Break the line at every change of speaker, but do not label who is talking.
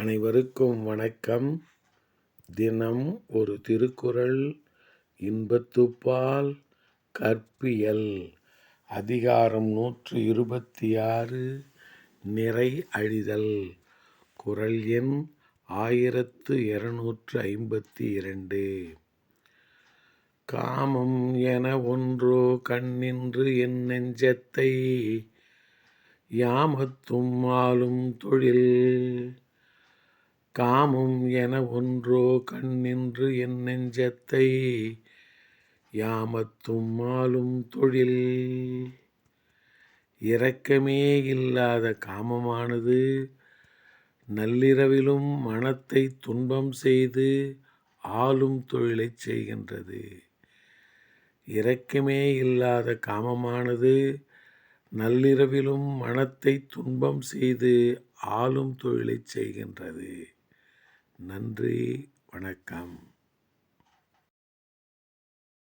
அனைவருக்கும் வணக்கம். தினம் ஒரு திருக்குறள். இன்பத்துப்பால் கற்பியல். அதிகாரம் 126 நிறை அழிதல். குறள் எண் 1252. காமம் என ஒன்றோ கண்ணின்று என் நெஞ்சத்தை யாமத்தும் ஆளும் தொழில். காமம் என ஒன்றோ கண்ணின்று என் நெஞ்சத்தை யாமத்தும் ஆளும் தொழில். இரக்கமே இல்லாத காமமானது நள்ளிரவிலும் மனத்தை துன்பம் செய்து ஆளும் தொழிலைச் செய்கின்றது. இரக்கமே இல்லாத காமமானது நள்ளிரவிலும் மனத்தை துன்பம் செய்து ஆளும் தொழிலைச் செய்கின்றது. நன்றி, வணக்கம்.